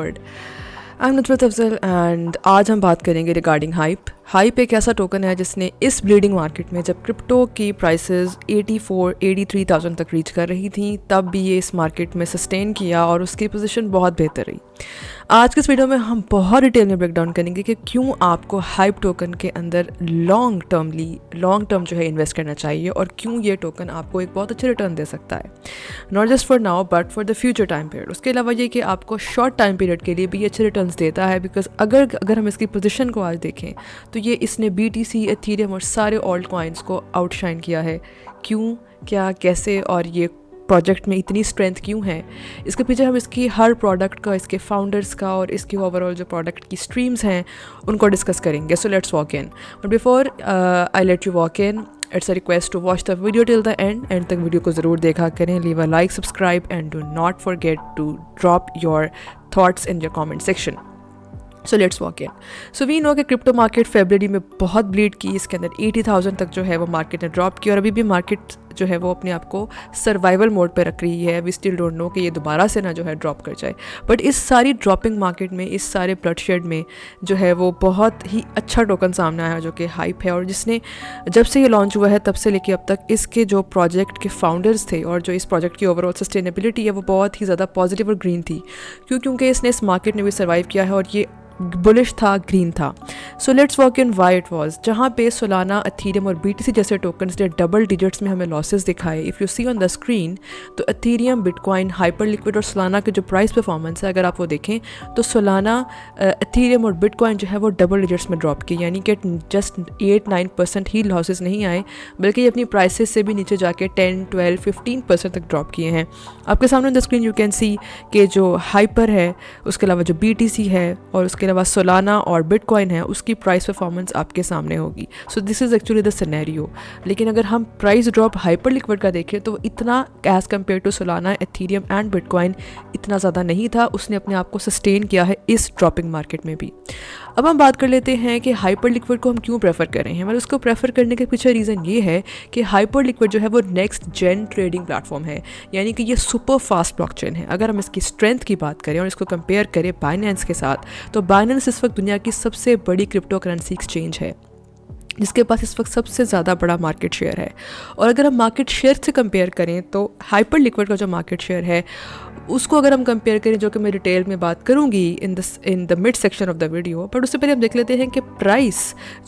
I am Nusrat Afzal and आज हम बात करेंगे रिगार्डिंग हाइप एक ऐसा टोकन है जिसने इस ब्लीडिंग मार्केट में जब क्रिप्टो की प्राइसेस 83,000 तक रीच कर रही थी तब भी ये इस मार्केट में सस्टेन किया और उसकी पोजीशन बहुत बेहतर रही। आज के इस वीडियो में हम बहुत डिटेल में ब्रेक डाउन करेंगे कि क्यों आपको हाइप टोकन के अंदर लॉन्ग टर्म जो है इन्वेस्ट करना चाहिए और क्यों ये टोकन आपको एक बहुत अच्छे रिटर्न दे सकता है, not just for now but for the future time period. उसके अलावा ये कि आपको शॉर्ट टाइम पीरियड के लिए भी अच्छे रिटर्न्स देता है, बिकॉज अगर हम इसकी पोजीशन को आज देखें तो ये इसने BTC, एथेरियम और सारे ऑल्ट कॉइन्स को आउटशाइन किया है। क्यों, क्या, कैसे और ये प्रोजेक्ट में इतनी स्ट्रेंथ क्यों है, इसके पीछे हम इसकी हर प्रोडक्ट का, इसके फाउंडर्स का और इसकी ओवरऑल जो प्रोडक्ट की स्ट्रीम्स हैं उनको डिस्कस करेंगे। So let's walk in, but before I let you walk in, it's a request to watch the video till the end तक वीडियो को ज़रूर देखा करें। Leave a like, subscribe and do not forget to drop your thoughts in your comment section. So let's walk in. So we know कि crypto market फरवरी में बहुत bleed की, इसके अंदर 80,000 तक जो है वो मार्केट ने ड्रॉप की और अभी भी मार्केट जो है वो अपने आप को सर्वाइवल मोड पे रख रही है। वी स्टिल डोंट नो कि ये दोबारा से ना जो है ड्रॉप कर जाए, बट इस सारी ड्रॉपिंग मार्केट में, इस सारे ब्लडशेड में जो है वो बहुत ही अच्छा टोकन सामने आया जो कि हाइप है, और जिसने जब से ये लॉन्च हुआ है तब से लेके अब तक इसके जो प्रोजेक्ट के फाउंडर्स थे और जो इस प्रोजेक्ट की ओवरऑल सस्टेनेबिलिटी है वो बहुत ही ज़्यादा पॉजिटिव और ग्रीन थी। क्योंकि इसने इस मार्केट में भी सर्वाइव किया है और ये बुलिश था, ग्रीन था। So let's walk in why it was, जहाँ पे सोलाना, एथेरियम और BTC जैसे टोकन्स ने डबल डिजिट्स में हमें लॉसेस दिखाए। If you see on the screen तो एथेरियम, बिटकॉइन, हाइपर लिक्विड और सोलाना के जो प्राइस परफॉर्मेंस है अगर आप वो देखें तो सोलाना, एथेरियम और बिटकॉइन जो है वो डबल डिजिट्स में ड्रॉप की, यानी कि जस्ट 8-9% ही लॉसेस नहीं आए, बल्कि ये अपनी प्राइसेस से भी नीचे जाके 10-12-15% तक ड्रॉप किए हैं। आपके सामने the screen you can see कि जो हाइपर है, उसके अलावा जो BTC है और उसके अलावा सोलाना और बिटकॉइन है, उसकी प्राइस परफॉर्मेंस आपके सामने होगी। So this is actually the scenario. लेकिन अगर हम प्राइस ड्रॉप हाइपर लिक्विड का देखें तो इतना as compare to Solana, Ethereum and Bitcoin इतना ज़्यादा नहीं था। उसने अपने आप को सस्टेन किया है इस ड्रॉपिंग मार्केट में भी। अब हम बात कर लेते हैं कि हाइपर लिक्विड को हम क्यों प्रेफर कर रहे हैं। मतलब उसको प्रेफर करने के पीछे रीज़न ये है कि हाइपर लिक्विड जो है वो नेक्स्ट जेन ट्रेडिंग प्लेटफॉर्म है, यानी कि ये सुपर फास्ट ब्लॉकचेन है। अगर हम इसकी स्ट्रेंथ की बात करें और इसको कंपेयर करें बाइनेंस के साथ, तो बाइनेंस इस वक्त दुनिया की सबसे बड़ी क्रिप्टो करेंसी एक्सचेंज है जिसके पास इस वक्त सबसे ज़्यादा बड़ा मार्केट शेयर है। और अगर हम मार्केट शेयर से कंपेयर करें तो हाइपर लिक्विड का जो मार्केट शेयर है उसको अगर हम कंपेयर करें, जो कि मैं डिटेल में बात करूंगी in the mid section of the video, but उससे पहले हम देख लेते हैं कि प्राइस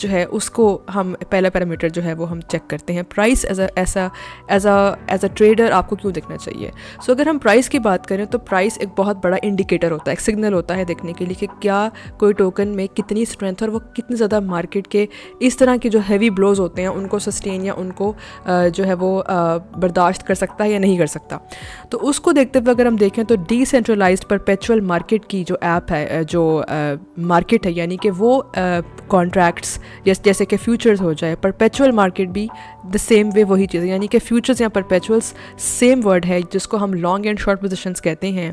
जो है उसको हम पहला पैरामीटर जो है वो हम चेक करते हैं। प्राइस एज अ ट्रेडर आपको क्यों देखना चाहिए। सो अगर हम प्राइस की बात करें तो प्राइस एक बहुत बड़ा इंडिकेटर होता है, एक सिग्नल होता है देखने के लिए कि क्या कोई टोकन में कितनी स्ट्रेंथ और वो कितनी ज़्यादा मार्केट के इस तरह के जो हैवी ब्लोज होते हैं उनको सस्टेन या उनको जो है वो बर्दाश्त कर सकता है या नहीं कर सकता। तो उसको देखते हुए अगर हम देखें तो डिसेंट्रलाइज्ड परपेचुअल मार्केट की जो ऐप है, जो मार्केट है, यानी कि वो कॉन्ट्रैक्ट्स जैसे कि फ्यूचर्स हो जाए, परपेचुअल मार्केट भी द सेम वे वही चीज़ है, यानी कि फ्यूचर्स या परपेचुअल्स सेम वर्ड है जिसको हम लॉन्ग एंड शॉर्ट पोजीशंस कहते हैं।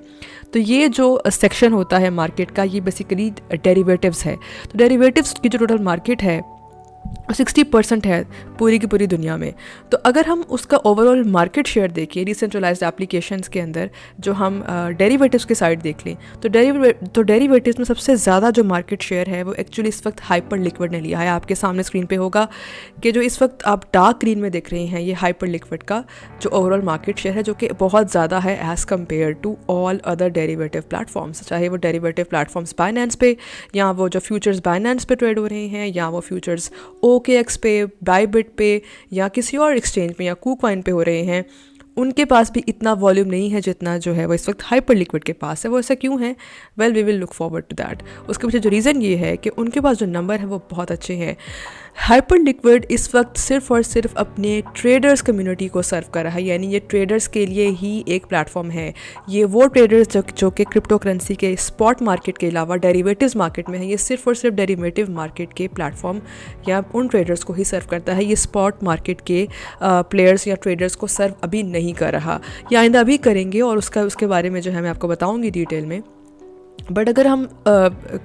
तो ये जो सेक्शन होता है मार्केट का ये बेसिकली डेरिवेटिव्स है। तो डेरिवेटिव्स की जो टोटल मार्केट है 60% है पूरी की पूरी दुनिया में। तो अगर हम उसका ओवरऑल मार्केट शेयर देखिए डिसेंट्रलाइज्ड एप्लीकेशंस के अंदर, जो हम डेरिवेटिव्स के साइड देख लें तो डेरिवेटिव्स में सबसे ज़्यादा जो मार्केट शेयर है वो एक्चुअली इस वक्त हाइपर लिक्विड ने लिया है। आपके सामने स्क्रीन पे होगा कि जो इस वक्त आप डार्क ग्रीन में देख रहे हैं ये हाइपर लिक्विड का जो ओवरऑल मार्केट शेयर है, जो कि बहुत ज़्यादा है as compare to all other derivative platforms, चाहे वो डेरिवेटिव प्लेटफॉर्म्स बाइनेंस पे या वो जो फ्यूचर्स बाइनेंस पे ट्रेड हो रहे हैं या वो फ्यूचर्स OKX पे, बाइबिट पे या किसी और एक्सचेंज पे या KuCoin पे हो रहे हैं। उनके पास भी इतना वॉल्यूम नहीं है जितना जो है वो इस वक्त हाइपर लिक्विड के पास है। वो ऐसा क्यों है? Well we will look forward to that. उसके पीछे जो रीज़न ये है कि उनके पास जो नंबर है वो बहुत अच्छे हैं। हाइपर लिक्विड इस वक्त सिर्फ और सिर्फ अपने ट्रेडर्स कम्युनिटी को सर्व कर रहा है, यानी ये ट्रेडर्स के लिए ही एक प्लेटफॉर्म है। ये वो ट्रेडर्स जो कि क्रिप्टो करेंसी के स्पॉट मार्केट के अलावा डेरिवेटिव्स मार्केट में है, ये सिर्फ और सिर्फ डेरिवेटिव मार्केट के प्लेटफॉर्म या उन ट्रेडर्स को ही सर्व करता है। ये स्पॉट मार्केट के प्लेयर्स या ट्रेडर्स को सर्व अभी नहीं कर रहा, या आइंदा अभी करेंगे और उसके बारे में जो है मैं आपको बताऊँगी डिटेल में। बट अगर हम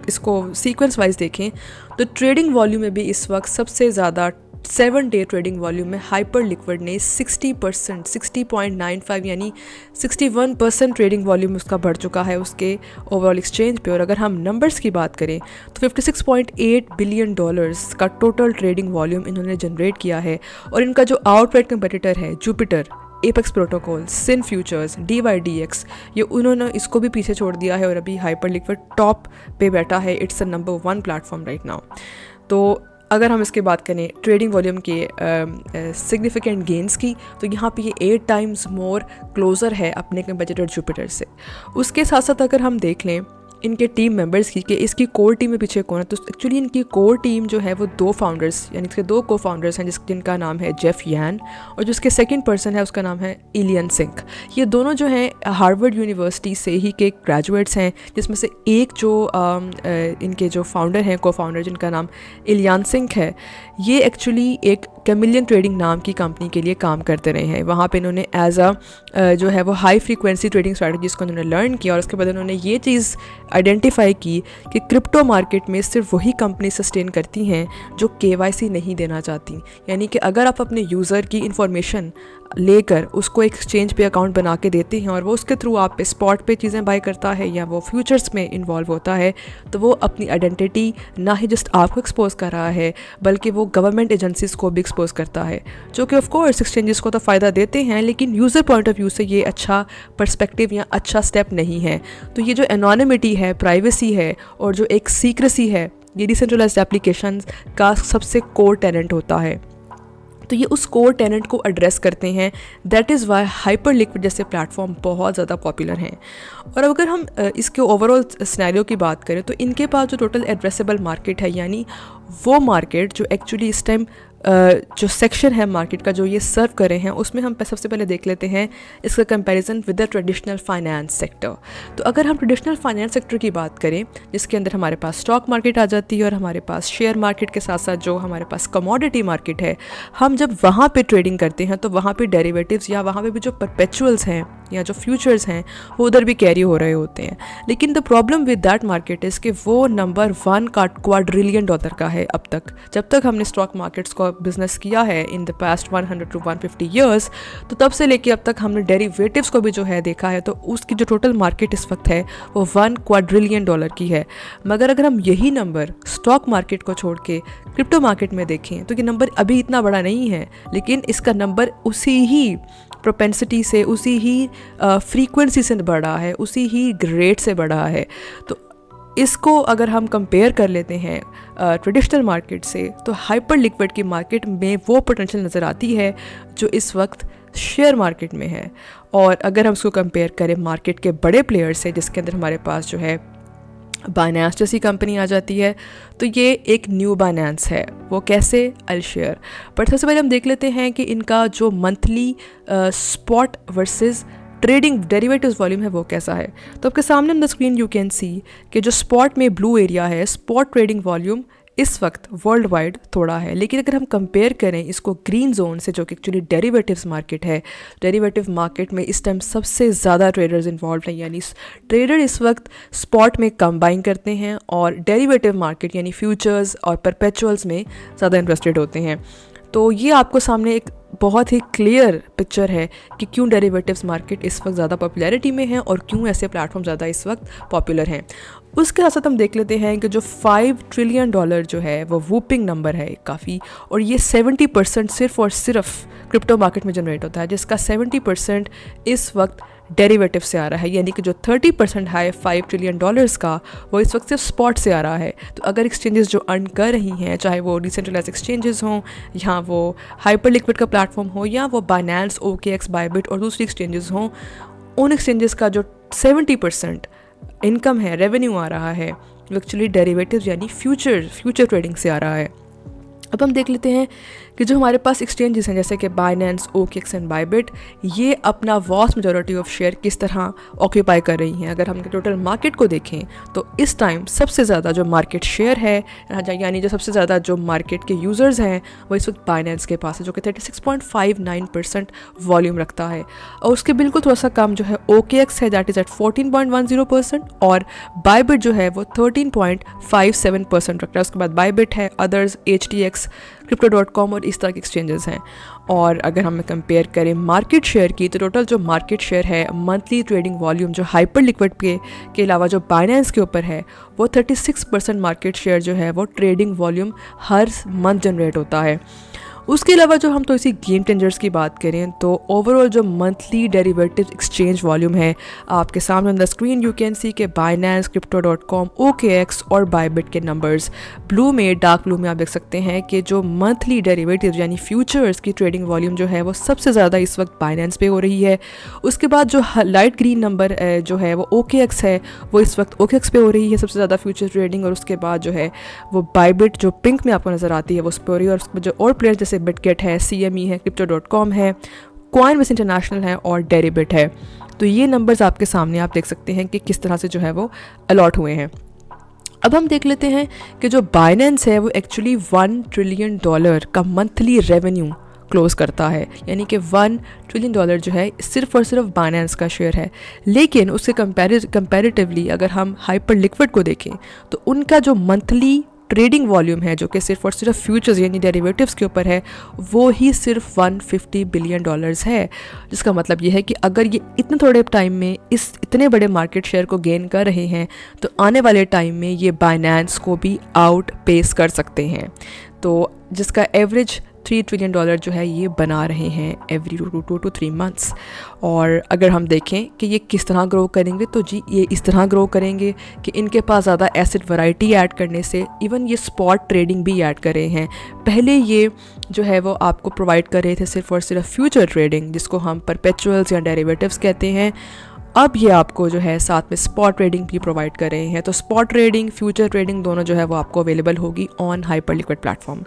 इसको सीक्वेंस वाइज देखें तो ट्रेडिंग वॉल्यूम में भी इस वक्त सबसे ज़्यादा 7 डे ट्रेडिंग वॉल्यूम में हाइपर लिक्विड ने 60%, 60.95 यानी 61% ट्रेडिंग वॉल्यूम उसका बढ़ चुका है उसके ओवरऑल एक्सचेंज पे। और अगर हम नंबर्स की बात करें तो $56.8 बिलियन का टोटल ट्रेडिंग वॉल्यूम इन्होंने जनरेट किया है। और इनका जो आउटराइट कंपेटिटर है जुपिटर, एपेक्स प्रोटोकॉल, सिन फ्यूचर्स, DYDX, ये उन्होंने इसको भी पीछे छोड़ दिया है और अभी हाइपर लिक्विड टॉप पे बैठा है। It's a number 1 platform right now. तो अगर हम इसके बात करें ट्रेडिंग वॉल्यूम के सिग्निफिकेंट गेंस की, तो यहाँ पे ये 8 टाइम्स मोर क्लोज़र है अपने कंपेटिटर जुपिटर से। उसके साथ साथ अगर हम देख लें इनके टीम मेंबर्स की कि इसकी कोर टीम में पीछे कौन है, तो एक्चुअली इनकी कोर टीम जो है वो 2 फाउंडर्स यानी इसके 2 को फाउंडर्स हैं जिनका नाम है जेफ यान और जिसके सेकंड पर्सन है उसका नाम है इलियन सिंह। ये दोनों जो हैं हार्वर्ड यूनिवर्सिटी से ही के ग्रेजुएट्स हैं, जिसमें से एक जो इनके जो फाउंडर हैं, को फाउंडर जिनका नाम इलियन सिंह है, ये एक्चुअली एक कैमिलियन ट्रेडिंग नाम की कंपनी के लिए काम करते रहे हैं। वहाँ पे इन्होंने एज जो है वो हाई फ्रीक्वेंसी ट्रेडिंग स्ट्रैटेजीज़ को उन्होंने लर्न किया और उसके बाद उन्होंने ये चीज़ आइडेंटिफाई की कि क्रिप्टो मार्केट में सिर्फ वही कंपनी सस्टेन करती हैं जो KYC नहीं देना चाहती। यानी कि अगर आप अपने यूज़र की इंफॉर्मेशन लेकर उसको एक्सचेंज पे अकाउंट बना के देते हैं और वो उसके थ्रू आप पे स्पॉट पे चीज़ें बाय करता है या वो फ्यूचर्स में इन्वॉल्व होता है, तो वो अपनी आइडेंटिटी ना ही जस्ट आपको एक्सपोज कर रहा है बल्कि वो गवर्नमेंट एजेंसीज़ को भी एक्सपोज करता है, जो कि ऑफ कोर्स एक्सचेंजेस को तो फ़ायदा देते हैं, लेकिन यूज़र पॉइंट ऑफ व्यू से ये अच्छा पर्सपेक्टिव या अच्छा स्टेप नहीं है। तो ये जो एनोनिमिटी है, प्राइवेसी है और जो एक सीक्रेसी है, ये डिसेंट्रलाइज्ड एप्लीकेशन का सबसे कोर टेनेंट होता है। तो ये उस कोर टेनेंट को एड्रेस करते हैं। That is why hyper liquid जैसे प्लेटफॉर्म बहुत ज़्यादा पॉपुलर हैं। और अगर हम इसके ओवरऑल सिनेरियो की बात करें तो इनके पास जो टोटल एड्रेसेबल मार्केट है, यानी वो मार्केट जो एक्चुअली इस टाइम जो सेक्शन है मार्केट का जो ये सर्व कर रहे हैं, उसमें हम सबसे पहले देख लेते हैं इसका comparison with the traditional finance sector. तो अगर हम ट्रेडिशनल फाइनेंस सेक्टर की बात करें, जिसके अंदर हमारे पास स्टॉक मार्केट आ जाती है और हमारे पास शेयर मार्केट के साथ साथ जो हमारे पास कमोडिटी मार्केट है, हम जब वहाँ पे ट्रेडिंग करते हैं तो वहाँ पे डेरिवेटिव्स या वहाँ पे भी जो परपेचुअल्स हैं या जो फ्यूचर्स हैं वो उधर भी कैरी हो रहे होते हैं। लेकिन the problem with that market is कि वो नंबर 1 का क्वाड्रिलियन डॉलर का है अब तक। जब तक हमने स्टॉक मार्केट्स को बिजनेस किया है in the past 100 to 150 years, तो तब से लेके अब तक हमने डेरिवेटिव्स को भी जो है देखा है, तो उसकी जो टोटल मार्केट इस वक्त है वो 1 क्वाड्रिलियन डॉलर की है। मगर अगर हम यही नंबर स्टॉक मार्केट को छोड़ के क्रिप्टो मार्केट में देखें तो ये नंबर अभी इतना बड़ा नहीं है, लेकिन इसका नंबर उसी ही प्रोपेंसिटी से, उसी ही फ्रीक्वेंसी से बढ़ा है, उसी ही रेट से बढ़ा है। तो इसको अगर हम कंपेयर कर लेते हैं ट्रेडिशनल मार्केट से, तो हाइपर लिक्विड की मार्केट में वो पोटेंशियल नज़र आती है जो इस वक्त शेयर मार्केट में है। और अगर हम उसको कंपेयर करें मार्केट के बड़े प्लेयर से, जिसके अंदर हमारे पास जो है बाइनेंस जैसी कंपनी आ जाती है, तो ये एक न्यू बाइनेंस है। वो कैसे, आई शेयर। बट सबसे पहले हम देख लेते हैं कि इनका जो monthly spot versus trading derivatives volume है वो कैसा है। तो आपके सामने on the screen you can see कि जो स्पॉट में ब्लू एरिया है, स्पॉट ट्रेडिंग वॉल्यूम इस वक्त वर्ल्ड वाइड थोड़ा है। लेकिन अगर हम कंपेयर करें इसको ग्रीन जोन से, जो कि एक्चुअली डेरिवेटिव्स मार्केट है, डेरिवेटिव मार्केट में इस टाइम सबसे ज़्यादा ट्रेडर्स इन्वॉल्व हैं, यानी ट्रेडर इस वक्त स्पॉट में कम बाइंग करते हैं और डेरिवेटिव मार्केट यानी फ्यूचर्स और परपेचुअल्स में ज़्यादा इंटरेस्टेड होते हैं। तो ये आपको सामने एक बहुत ही क्लियर पिक्चर है कि क्यों डेरिवेटिव्स मार्केट इस वक्त ज़्यादा पॉपुलैरिटी में है और क्यों ऐसे प्लेटफॉर्म ज़्यादा इस वक्त पॉपुलर हैं। उसके साथ हम देख लेते हैं कि जो $5 ट्रिलियन जो है वो वूपिंग नंबर है काफ़ी, और ये 70% सिर्फ और सिर्फ क्रिप्टो मार्केट में जनरेट होता है, जिसका 70% इस वक्त डेरिवेटिव से आ रहा है। यानी कि जो 30% है $5 ट्रिलियन का, वो इस वक्त सिर्फ स्पॉट से आ रहा है। तो अगर एक्सचेंजेस जो अर्न कर रही हैं, चाहे वो डिसेंट्रलाइज्ड एक्सचेंजेस हों या वो हाइपर लिक्विड का प्लेटफॉर्म हो या वो बाइनेंस, OKX, बाइबिट और दूसरी एक्सचेंजेस हों, उन एक्सचेंजेस का जो 70% इनकम है, रेवेन्यू आ रहा है, वो एक्चुअली डेरिवेटिव्स यानी फ्यूचर ट्रेडिंग से आ रहा है। अब हम देख लेते हैं कि जो हमारे पास एक्सचेंजेस हैं जैसे कि बाइनेंस, OKX एंड बाइबिट, ये अपना वास्ट मेजॉरिटी ऑफ शेयर किस तरह ऑक्यूपाई कर रही हैं। अगर हम टोटल मार्केट को देखें तो इस टाइम सबसे ज़्यादा जो मार्केट शेयर है, यानी जो सबसे ज़्यादा जो मार्केट के यूज़र्स हैं, वो इस वक्त बाइनेंस के पास है, जो कि 36.59% वॉल्यूम रखता है। और उसके बिल्कुल थोड़ा सा कम जो है OKX है, दैट इज़ एट 14.10%, और बाइबिट जो है वो 13.57% रखता है। उसके बाद बाइबिट है, अदर्स, HTX, Crypto.com और इस तरह के एक्सचेंजेस हैं। और अगर हम कंपेयर करें मार्केट शेयर की, तो टोटल जो मार्केट शेयर है मंथली ट्रेडिंग वॉल्यूम जो हाइपर लिक्विड के अलावा जो बाइनेंस के ऊपर है, वो 36% मार्केट शेयर जो है वो ट्रेडिंग वॉल्यूम हर मंथ जनरेट होता है। उसके अलावा जो हम तो इसी गेम चेंजर्स की बात करें तो ओवरऑल जो मंथली डेरिवेटिव एक्सचेंज वॉल्यूम है, आपके सामने on the screen you can see के बाइनेंस, Crypto.com, OKX और बायबिट के नंबर्स ब्लू में, डार्क ब्लू में आप देख सकते हैं कि जो मंथली डेरिवेटिव यानी फ्यूचर्स की ट्रेडिंग वॉल्यूम जो है वो सबसे ज़्यादा इस वक्त बाइनेंस पे हो रही है। उसके बाद जो लाइट ग्रीन नंबर जो है वो OKX है, वो इस वक्त OKX पे हो रही है सबसे ज़्यादा फ्यूचर ट्रेडिंग। और उसके बाद जो है वो बायबिट जो पिंक में आपको नज़र आती है वो उस पर हो रही है। और उसके जो और प्लेयर जैसे बिटगेट है, CME है, Crypto.com है, कॉइनबेस इंटरनेशनल है और डेरिबिट है। तो ये नंबर्स आपके सामने आप देख सकते हैं कि किस तरह से जो है वो अलॉट हुए हैं। अब हम देख लेते हैं कि जो बाइनेंस है वो एक्चुअली $1 ट्रिलियन का मंथली रेवेन्यू क्लोज करता है, यानी कि $1 ट्रिलियन जो है सिर्फ और सिर्फ बाइनेंस का शेयर है। लेकिन उससे कंपैरेटिवली अगर हम हाइपर लिक्विड को देखें तो उनका जो मंथली ट्रेडिंग वॉल्यूम है जो कि सिर्फ और सिर्फ फ्यूचर्स यानी डेरिवेटिव्स के ऊपर है, वो ही सिर्फ $150 बिलियन है। जिसका मतलब ये है कि अगर ये इतने थोड़े टाइम में इस इतने बड़े मार्केट शेयर को गेन कर रहे हैं तो आने वाले टाइम में ये बाइनेंस को भी आउट पेस कर सकते हैं। तो जिसका एवरेज $3 ट्रिलियन जो है ये बना रहे हैं एवरी 2 to 3 months। और अगर हम देखें कि ये किस तरह ग्रो करेंगे, तो जी ये इस तरह ग्रो करेंगे कि इनके पास ज़्यादा एसेट वैरायटी ऐड करने से इवन ये स्पॉट ट्रेडिंग भी ऐड कर रहे हैं। पहले ये जो है वो आपको प्रोवाइड कर रहे थे सिर्फ और सिर्फ फ्यूचर ट्रेडिंग, जिसको हम परपेचुअल्स या डेरिवेटिव्स कहते हैं। अब ये आपको जो है साथ में स्पॉट ट्रेडिंग भी प्रोवाइड कर रहे हैं। तो स्पॉट ट्रेडिंग, फ्यूचर ट्रेडिंग दोनों जो है वो आपको अवेलेबल होगी ऑन हाइपर लिक्विड प्लेटफॉर्म।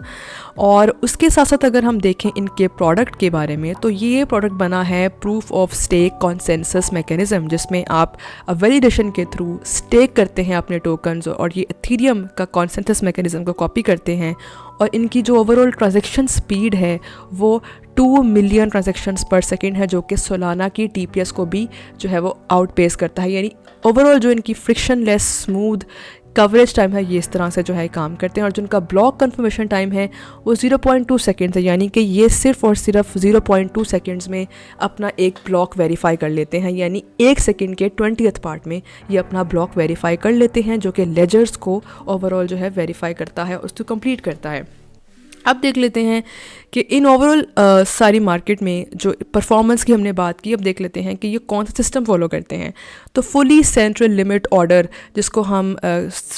और उसके साथ साथ अगर हम देखें इनके प्रोडक्ट के बारे में, तो ये प्रोडक्ट बना है proof of stake consensus mechanism, जिसमें आप वैलिडेशन के थ्रू स्टेक करते हैं अपने टोकन्स और ये इथेरियम का कॉन्सेंसस मैकेनिज्म को कॉपी करते हैं। और इनकी जो ओवरऑल ट्रांजैक्शन स्पीड है वो 2 मिलियन ट्रांजैक्शंस पर सेकेंड है, जो कि सोलाना की TPS को भी जो है वो आउटपेस करता है। यानी ओवरऑल जो इनकी फ्रिक्शनलेस स्मूथ कवरेज टाइम है ये इस तरह से जो है काम करते हैं। और जो उनका ब्लॉक कन्फर्मेशन टाइम है वो 0.2 सेकेंड्स है, यानी कि ये सिर्फ और सिर्फ 0.2 सेकेंड्स में अपना एक ब्लॉक वेरीफाई कर लेते हैं। यानी 1 सेकेंड के 20th पार्ट में ये अपना ब्लॉक वेरीफाई कर लेते हैं, जो कि लेजर्स को ओवरऑल जो है वेरीफाई करता है, उसको कंप्लीट करता है। अब देख लेते हैं कि इन ओवरऑल सारी मार्केट में जो परफॉर्मेंस की हमने बात की, अब देख लेते हैं कि ये कौन सा सिस्टम फॉलो करते हैं। तो फुली सेंट्रल लिमिट ऑर्डर, जिसको हम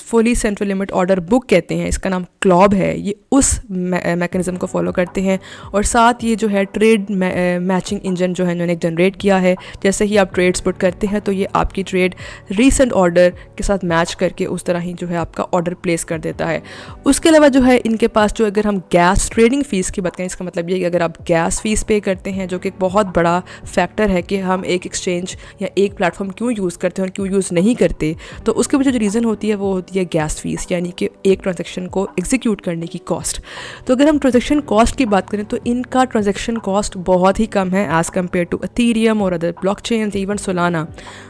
fully central limit order book कहते हैं, इसका नाम क्लॉब है, ये उस मैकेनिज़्म को फॉलो करते हैं। और साथ ये जो है ट्रेड मैचिंग इंजन जो है इन्होंने जनरेट किया है। जैसे ही आप ट्रेड्स पुट करते हैं तो ये आपकी ट्रेड रीसेंट ऑर्डर के साथ मैच करके उस तरह ही जो है आपका ऑर्डर प्लेस कर देता है। उसके अलावा जो है इनके पास जो, अगर हम गैस ट्रेडिंग फ़ीस की बात करें, इसका मतलब ये कि अगर आप गैस फ़ीस पे करते हैं, जो कि एक बहुत बड़ा फैक्टर है कि हम एक एक्सचेंज या एक प्लेटफॉर्म क्यों यूज़ करते हैं और क्यों यूज़ नहीं करते, तो उसके पीछे जो रीज़न होती है वो होती है गैस फ़ीस, यानी कि एक ट्रांजैक्शन को एग्जीक्यूट करने की कॉस्ट। तो अगर हम ट्रांजैक्शन कॉस्ट की बात करें तो इनका ट्रांजैक्शन कॉस्ट बहुत ही कम है एज़ कम्पेयर टू इथेरियम और अदर ब्लॉकचेन्स, इवन सोलाना।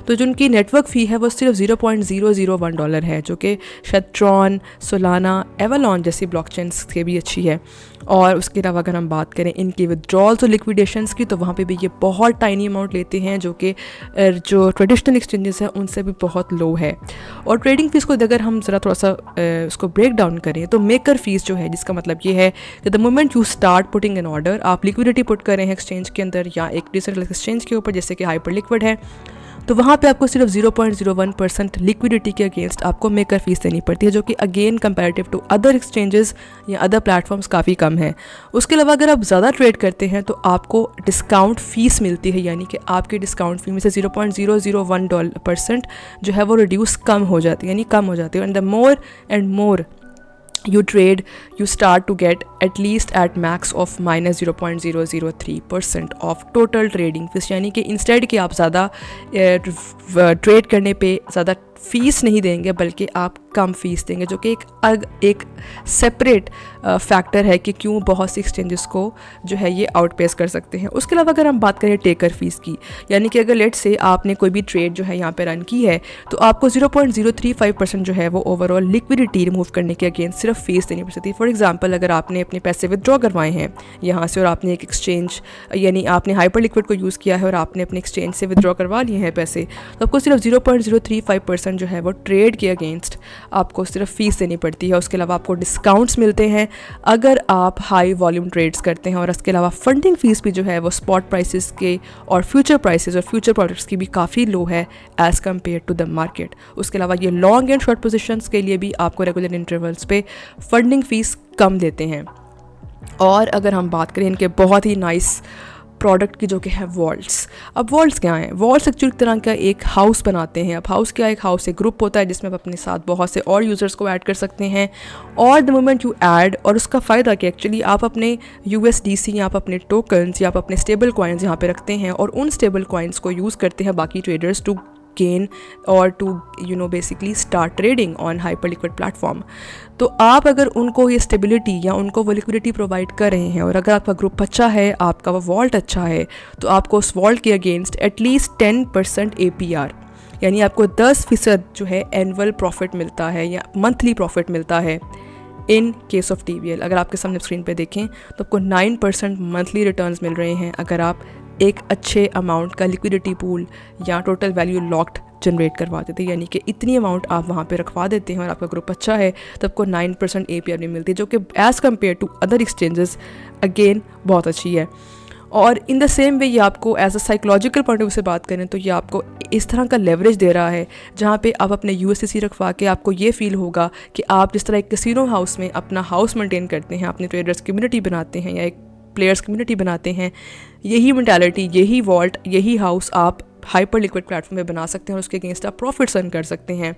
तो जो उनकी नेटवर्क फ़ी है वो सिर्फ $0.001 है, जो कि शायद ट्रॉन, सोलाना, एवलॉन जैसी ब्लॉकचेन्स से भी अच्छी है। और उसके अलावा अगर हम बात करें इनकी विड्रॉल्स और लिक्विडेशंस की, तो वहाँ पे भी ये बहुत टाइनी अमाउंट लेते हैं, जो कि जो ट्रेडिशनल एक्सचेंजेस हैं उनसे भी बहुत लो है। और ट्रेडिंग फीस को अगर हम ज़रा थोड़ा सा उसको ब्रेक डाउन करें तो मेकर फीस जो है, जिसका मतलब ये है कि the moment you start putting an order, आप लिक्विडिटी पुट कर रहे हैं एक्सचेंज के अंदर या एक डिसेंट्रलाइज्ड एक्सचेंज के ऊपर जैसे कि हाइपर लिक्विड है, तो वहाँ पे आपको सिर्फ 0.01% लिक्विडिटी के अगेंस्ट आपको मेकर फीस देनी पड़ती है, जो कि again comparative to other exchanges या अदर प्लेटफॉर्म्स काफ़ी कम है। उसके अलावा अगर आप ज़्यादा ट्रेड करते हैं तो आपको डिस्काउंट फ़ीस मिलती है, यानी कि आपके डिस्काउंट फी में से 0.001% जो है वो रिड्यूस कम हो जाती है, यानी कम हो जाती है। And the more and more you trade, you start to get at least at max of minus 0.003% of total trading fees, यानी कि इंस्टेड कि आप ज़्यादा ट्रेड करने पे ज़्यादा फ़ीस नहीं देंगे बल्कि आप कम फ़ीस देंगे, जो कि एक सेपरेट फैक्टर है कि क्यों बहुत सी एक्सचेंजेस को जो है ये आउटपेस कर सकते हैं। उसके अलावा अगर हम बात करें टेकर फीस की, यानी कि अगर लेट से आपने कोई भी ट्रेड जो है यहाँ पे रन की है तो आपको 0.035% जो है वो ओवरऑल लिक्विडिटी रिमूव करने के अगेंस्ट सिर्फ फीस देनी पड़ सकती है। फॉर एग्जांपल अगर आपने अपने पैसे विदड्रॉ करवाए हैं यहाँ से और आपने एक एक्सचेंज यानी आपने हाइपर लिक्विड को यूज़ किया है और आपने अपने एक्सचेंज से विदड्रॉ करवा लिए हैं पैसे, तो आपको सिर्फ 0.035% जो है वो ट्रेड के अगेंस्ट आपको सिर्फ फीस देनी पड़ती है। उसके अलावा आपको डिस्काउंट्स मिलते हैं अगर आप हाई वॉल्यूम ट्रेड्स करते हैं, और इसके अलावा फंडिंग फीस भी जो है वो स्पॉट प्राइसेस के और फ्यूचर प्राइसेस और फ्यूचर प्रोडक्ट्स की भी काफ़ी लो है as compare to the market. उसके अलावा ये लॉन्ग एंड शॉर्ट पोजीशंस के लिए भी आपको रेगुलर इंटरवल्स पे फंडिंग फीस कम देते हैं। और अगर हम बात करें इनके बहुत ही नाइस प्रोडक्ट की जो कि है वॉल्ट्स। अब वॉल्ट्स क्या हैं? वॉल्ट्स एक्चुअली तरह का एक हाउस बनाते हैं। अब हाउस क्या है? एक हाउस एक ग्रुप होता है जिसमें आप अपने साथ बहुत से और यूज़र्स को ऐड कर सकते हैं, और द मोमेंट यू ऐड, और उसका फ़ायदा कि एक्चुअली आप अपने USDC या आप अपने टोकन्स या आप अपने स्टेबल कॉइन्स यहाँ पे रखते हैं और उन स्टेबल कॉइन्स को यूज़ करते हैं बाकी ट्रेडर्स टू गेन और to basically start trading on Hyperliquid platform. तो आप अगर उनको ये स्टेबिलिटी या उनको वो लिक्विडिटी प्रोवाइड कर रहे हैं और अगर आपका ग्रुप अच्छा है, आपका वो वॉल्ट अच्छा है, तो आपको उस वॉल्ट के अगेंस्ट एटलीस्ट 10% APR यानी आपको 10% जो है एनुअल प्रॉफिट मिलता है या मंथली प्रॉफिट मिलता है। इन केस ऑफ TVL अगर आपके सामने स्क्रीन पे देखें तो आपको 9% मंथली रिटर्न्स मिल रहे हैं अगर आप एक अच्छे अमाउंट का लिक्विडिटी पूल या टोटल वैल्यू लॉक्ड जनरेट करवा देते हैं, यानी कि इतनी अमाउंट आप वहाँ पे रखवा देते हैं और आपका ग्रुप अच्छा है तो आपको 9% APR भी मिलती है, जो कि as compare to other exchanges again बहुत अच्छी है। और इन द सेम वे ये आपको as a psychological point of view से बात करें तो ये आपको इस तरह का लेवरेज दे रहा है जहाँ पे आप अपने USDC रखवा के आपको ये फील होगा कि आप जिस तरह एक कैसीनो हाउस में अपना हाउस मेंटेन करते हैं, अपने ट्रेडर्स कम्युनिटी बनाते हैं या एक प्लेयर्स कम्युनिटी बनाते हैं, यही मेंटालिटी, यही वॉल्ट, यही हाउस आप हाइपर लिक्विड प्लेटफॉर्म में बना सकते हैं और उसके अगेंस्ट आप प्रॉफिट्स अर्न कर सकते हैं।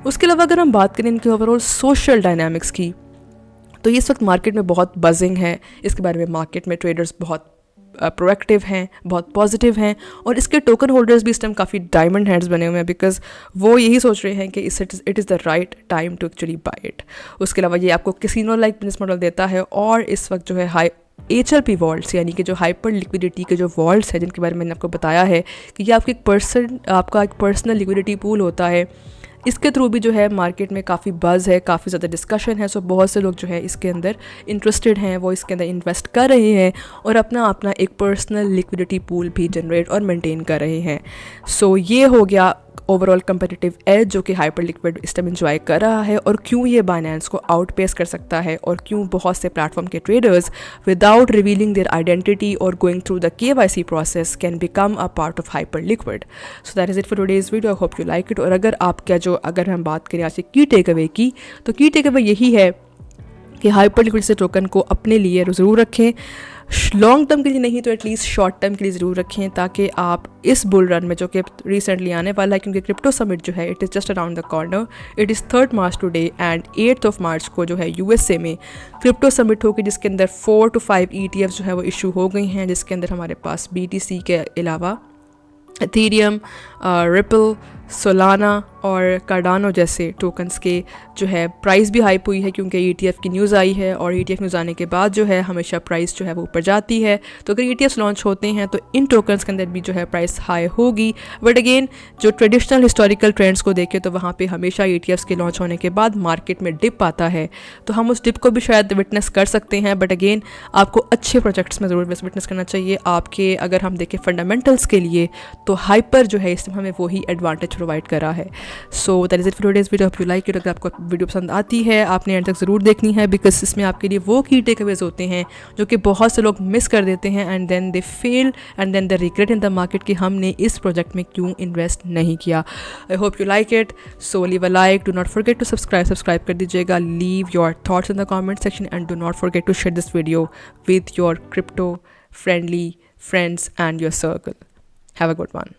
उसके अलावा अगर हम बात करें इनके ओवरऑल सोशल डायनामिक्स की, तो इस वक्त मार्केट में बहुत बजिंग है। इसके बारे में मार्केट में ट्रेडर्स बहुत प्रोएक्टिव हैं, बहुत पॉजिटिव हैं, और इसके टोकन होल्डर्स भी इस टाइम काफ़ी डायमंड हैंड्स बने हुए हैं बिकॉज वो यही सोच रहे हैं कि it is the right time to actually buy it. उसके अलावा ये आपको कैसीनो लाइक बिजनेस मॉडल देता है, और इस वक्त जो है हाई HLP वॉल्ट्स यानी कि जो हाइपर लिक्विडिटी के जो वॉल्ट्स हैं जिनके बारे में मैंने आपको बताया है कि ये आपका एक पर्सनल लिक्विडिटी पूल होता है, इसके थ्रू भी जो है मार्केट में काफ़ी बज़ है, काफ़ी ज़्यादा डिस्कशन है। सो बहुत से लोग जो है इसके अंदर इंटरेस्टेड हैं, वो इसके अंदर इन्वेस्ट कर रहे हैं और अपना एक पर्सनल लिक्विडिटी पूल भी जनरेट और मेंटेन कर रहे हैं। सो ये हो गया ओवरऑल कंपेटिटिव एज जो कि हाइपर लिक्विड इस टाइम एंजॉय कर रहा है, और क्यों ये बाइनेंस को आउटपेस कर सकता है, और क्यों बहुत से प्लेटफॉर्म के traders without revealing their identity और going through the KYC process can become a part of Hyperliquid. So that is it for today's video, I hope you like it. और अगर हम बात करें आज की टेक अवे की, तो की टेक अवे यही है कि हाइपर लिक्विड से टोकन को अपने लिए ज़रूर रखें, लॉन्ग टर्म के लिए नहीं तो एटलीस्ट शॉर्ट टर्म के लिए ज़रूर रखें, ताकि आप इस बुल रन में जो कि रिसेंटली आने वाला है, क्योंकि क्रिप्टो समिट जो है it is just around the corner, it is 3 March today and 8 मार्च को जो है USA में क्रिप्टो समिट होगी, जिसके अंदर 4 to 5 ETFs जो है वो इशू हो गई हैं, जिसके अंदर हमारे पास BTC के अलावा एथेरियम, रिपल, सोलाना और कार्डानो जैसे टोकन्स के जो है प्राइस भी हाइप हुई है, क्योंकि ETF की न्यूज़ आई है, और ETF न्यूज़ आने के बाद जो है हमेशा प्राइस जो है वो ऊपर जाती है। तो अगर ETFs लॉन्च होते हैं तो इन टोकन्स के अंदर भी जो है प्राइस हाई होगी। बट अगेन जो ट्रेडिशनल हिस्टोरिकल ट्रेंड्स को देखें तो वहाँ पे हमेशा ETFs के लॉन्च होने के बाद मार्केट में डिप आता है, तो हम उस डिप को भी शायद विटनेस कर सकते हैं। बट अगेन आपको अच्छे प्रोजेक्ट्स में ज़रूर विटनेस करना चाहिए। आपके अगर हम देखें फंडामेंटल्स के लिए तो हाइपर जो है इसमें हमें वही एडवांटेज प्रोवाइड कर रहा है। सो that is it for today's video, hope you like it. अगर आपको वीडियो पसंद आती है आपने एंड तक ज़रूर देखनी है, बिकॉज इसमें आपके लिए वो की टेकअवेज होते हैं जो कि बहुत से लोग मिस कर देते हैं and then they fail and then they regret in the market कि हमने इस प्रोजेक्ट में क्यों इन्वेस्ट नहीं किया। I hope you like it. So leave a like, do not forget to subscribe कर दीजिएगा, leave your thoughts in the comment section and do not forget to share this video with your crypto friendly friends and your circle. Have a good one.